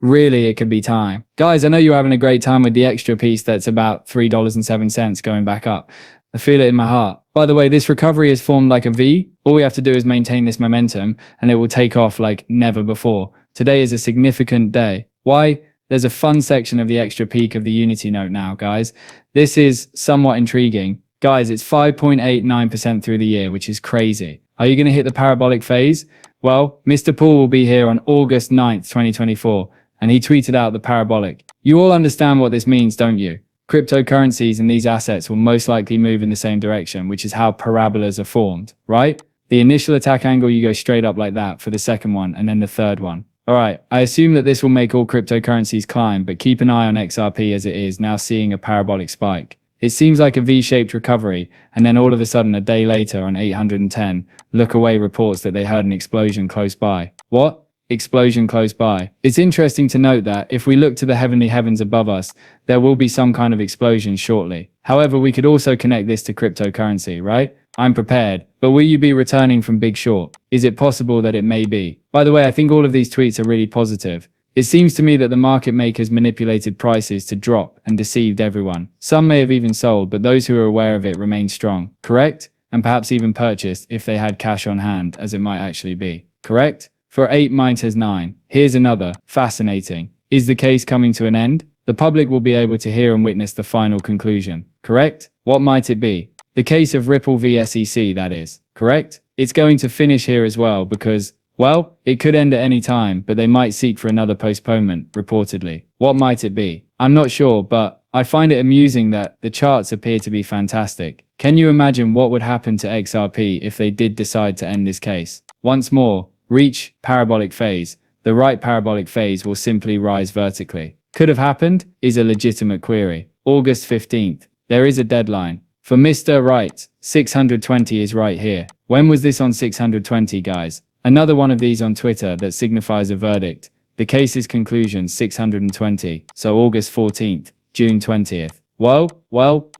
Really, it could be time. Guys, I know you're having a great time with the extra piece that's about $3.07 going back up. I feel it in my heart. By the way, this recovery is formed like a V. All we have to do is maintain this momentum and it will take off like never before. Today is a significant day. Why? There's a fun section of the extra peak of the Unity note now, guys. This is somewhat intriguing. Guys, it's 5.89% through the year, which is crazy. Are you going to hit the parabolic phase? Well, Mr. Poole will be here on August 9th, 2024, and he tweeted out the parabolic. You all understand what this means, don't you? Cryptocurrencies and these assets will most likely move in the same direction, which is how parabolas are formed, right? The initial attack angle, you go straight up like that for the second one, and then the third one. Alright, I assume that this will make all cryptocurrencies climb, but keep an eye on XRP as it is now seeing a parabolic spike. It seems like a V-shaped recovery, and then all of a sudden a day later on 810, Look Away reports that they heard an explosion close by. What? Explosion close by. It's interesting to note that if we look to the heavenly heavens above us, there will be some kind of explosion shortly. However, we could also connect this to cryptocurrency, right? I'm prepared, but will you be returning from Big Short? Is it possible that it may be? By the way, I think all of these tweets are really positive. It seems to me that the market makers manipulated prices to drop and deceived everyone. Some may have even sold, but those who are aware of it remain strong, correct? And perhaps even purchased if they had cash on hand, as it might actually be, correct? For 8 minus 9, here's another, fascinating. Is the case coming to an end? The public will be able to hear and witness the final conclusion, correct? What might it be? The case of Ripple v SEC, that is, correct? It's going to finish here as well because, well, it could end at any time, but they might seek for another postponement, reportedly. What might it be? I'm not sure, but I find it amusing that the charts appear to be fantastic. Can you imagine what would happen to XRP if they did decide to end this case? Once more, reach parabolic phase. The right parabolic phase will simply rise vertically. Could have happened is a legitimate query. August 15th. There is a deadline. For Mr. Right, 620 is right here. When was this on 620, guys? Another one of these on Twitter that signifies a verdict. The case's conclusion 620. So August 14th, June 20th. Well,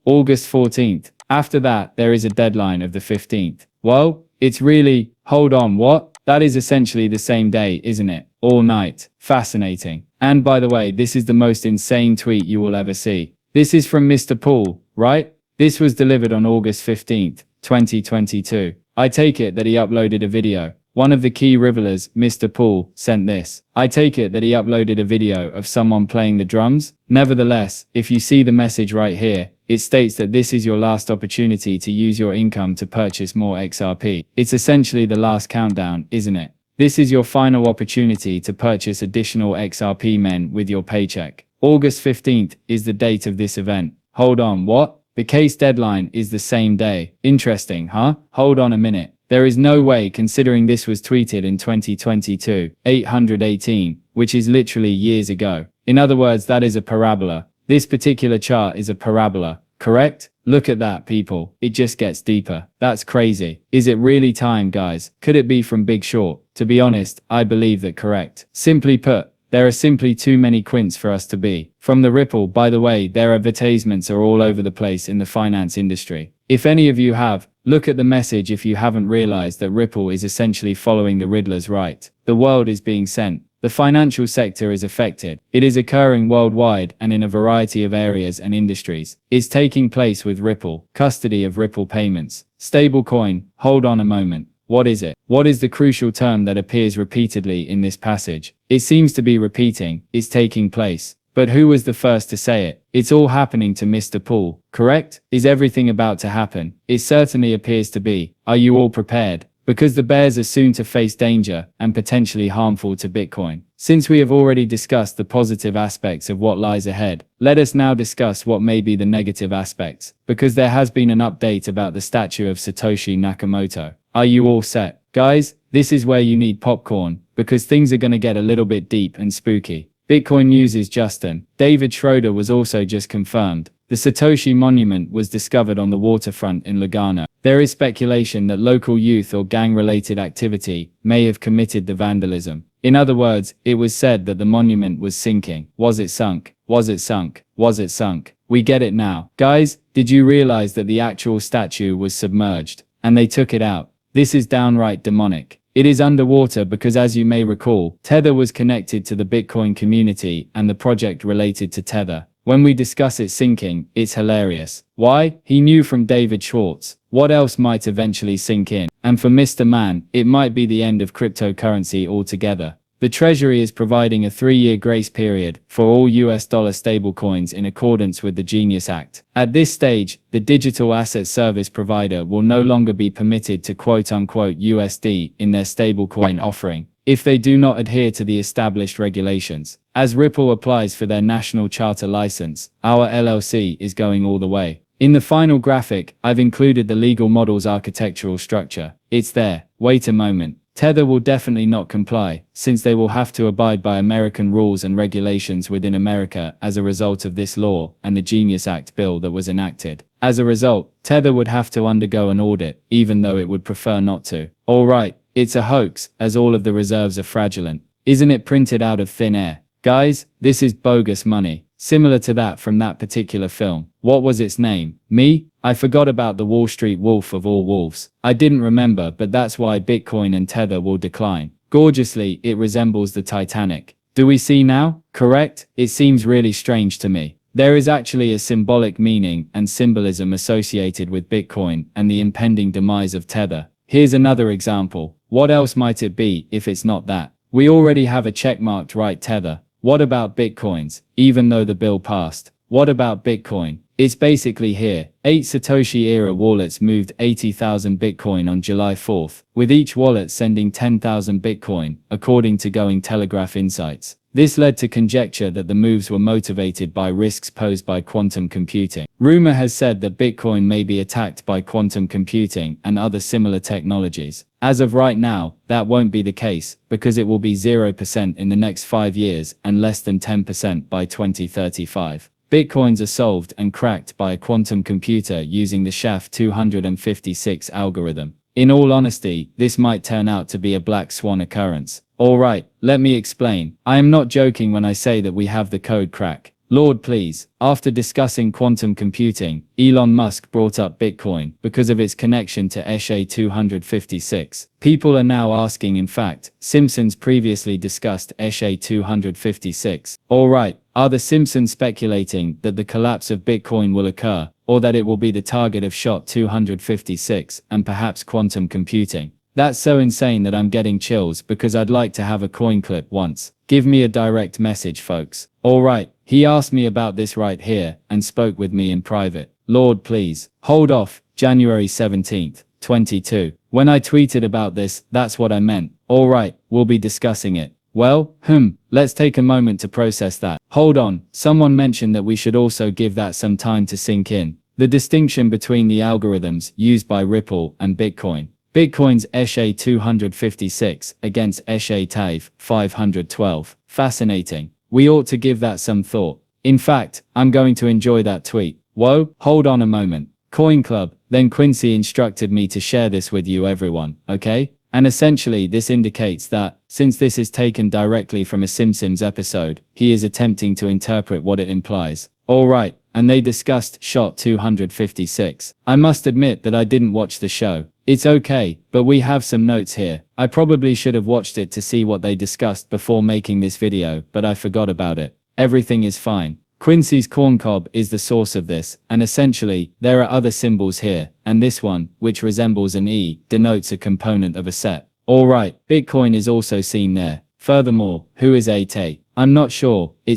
August 14th. After that, there is a deadline of the 15th. Well, it's really, hold on, what? That is essentially the same day, isn't it? All night. Fascinating. And by the way, this is the most insane tweet you will ever see. This is from Mr. Poole, right? This was delivered on August 15th, 2022. I take it that he uploaded a video. One of the key RIDDLERS, Mr. Poole, sent this. I take it that he uploaded a video of someone playing the drums. Nevertheless, if you see the message right here, it states that this is your last opportunity to use your income to purchase more XRP. It's essentially the last countdown, isn't it? This is your final opportunity to purchase additional XRP men with your paycheck. August 15th is the date of this event. Hold on, what? The case deadline is the same day. Interesting, huh? Hold on a minute. There is no way, considering this was tweeted in 2022, 818, which is literally years ago. In other words, that is a parabola. This particular chart is a parabola, correct? Look at that, people. It just gets deeper. That's crazy. Is it really time, guys? Could it be from Big Short? To be honest, I believe that correct. Simply put, there are simply too many quints for us to be. From the Ripple, by the way, their advertisements are all over the place in the finance industry. If any of you have, look at the message if you haven't realized that Ripple is essentially following the RIDDLERS right. The world is being sent. The financial sector is affected. It is occurring worldwide and in a variety of areas and industries. It's taking place with Ripple, custody of Ripple payments. Stablecoin, hold on a moment. What is it? What is the crucial term that appears repeatedly in this passage? It seems to be repeating. It's taking place. But who was the first to say it? It's all happening to Mr. Poole, correct? Is everything about to happen? It certainly appears to be. Are you all prepared? Because the bears are soon to face danger and potentially harmful to Bitcoin. Since we have already discussed the positive aspects of what lies ahead, let us now discuss what may be the negative aspects, because there has been an update about the statue of Satoshi Nakamoto. Are you all set? Guys, this is where you need popcorn, because things are going to get a little bit deep and spooky. Bitcoin News is Justin. David Schroeder was also just confirmed. The Satoshi monument was discovered on the waterfront in Lugano. There is speculation that local youth or gang-related activity may have committed the vandalism. In other words, it was said that the monument was sinking. Was it sunk? Was it sunk? Was it sunk? We get it now. Guys, did you realize that the actual statue was submerged and they took it out? This is downright demonic. It is underwater because, as you may recall, Tether was connected to the Bitcoin community and the project related to Tether. When we discuss it sinking, it's hilarious. Why? He knew from David Schwartz. What else might eventually sink in? And for Mr. Man, it might be the end of cryptocurrency altogether. The Treasury is providing a 3-year grace period for all US dollar stablecoins in accordance with the Genius Act. At this stage, the digital asset service provider will no longer be permitted to quote-unquote USD in their stablecoin offering if they do not adhere to the established regulations. As Ripple applies for their national charter license, our LLC is going all the way. In the final graphic, I've included the legal model's architectural structure. It's there. Wait a moment. Tether will definitely not comply, since they will have to abide by American rules and regulations within America as a result of this law and the Genius Act bill that was enacted. As a result, Tether would have to undergo an audit, even though it would prefer not to. Alright, it's a hoax, as all of the reserves are fraudulent. Isn't it printed out of thin air? Guys, this is bogus money, similar to that from that particular film. What was its name? Me? I forgot about the Wall Street Wolf of all wolves. I didn't remember, but that's why Bitcoin and Tether will decline. Gorgeously, it resembles the Titanic. Do we see now? Correct? It seems really strange to me. There is actually a symbolic meaning and symbolism associated with Bitcoin and the impending demise of Tether. Here's another example. What else might it be if it's not that? We already have a checkmarked right Tether. What about Bitcoins, even though the bill passed? What about Bitcoin? It's basically here. 8 Satoshi era wallets moved 80,000 Bitcoin on July 4th, with each wallet sending 10,000 Bitcoin, according to Going Telegraph Insights. This led to conjecture that the moves were motivated by risks posed by quantum computing. Rumor has said that Bitcoin may be attacked by quantum computing and other similar technologies. As of right now, that won't be the case, because it will be 0% in the next 5 years and less than 10% by 2035. Bitcoins are solved and cracked by a quantum computer using the SHA-256 algorithm. In all honesty, this might turn out to be a black swan occurrence. Alright, let me explain. I am not joking when I say that we have the code crack. Lord please. After discussing quantum computing, Elon Musk brought up Bitcoin because of its connection to SHA-256. People are now asking, in fact, Simpsons previously discussed SHA-256. Alright, are the Simpsons speculating that the collapse of Bitcoin will occur, or that it will be the target of SHA-256 and perhaps quantum computing? That's so insane that I'm getting chills because I'd like to have a coin clip once. Give me a direct message, folks. Alright, he asked me about this right here and spoke with me in private. Lord please. Hold off. January 17th, 22. When I tweeted about this, that's what I meant. Alright, we'll be discussing it. Well, let's take a moment to process that. Hold on, someone mentioned that we should also give that some time to sink in. The distinction between the algorithms used by Ripple and Bitcoin. Bitcoin's SHA-256 against SHA-512. Fascinating. We ought to give that some thought. In fact, I'm going to enjoy that tweet. Whoa, hold on a moment. Coin Club, then Quincy instructed me to share this with you everyone, okay? And essentially this indicates that, since this is taken directly from a Simpsons episode, he is attempting to interpret what it implies. Alright, and they discussed SHA-256. I must admit that I didn't watch the show. It's okay, but we have some notes here. I probably should have watched it to see what they discussed before making this video, but I forgot about it. Everything is fine. Quincy's corncob is the source of this, and essentially, there are other symbols here, and this one, which resembles an E, denotes a component of a set. Alright, Bitcoin is also seen there. Furthermore, who is 8? I'm not sure. It's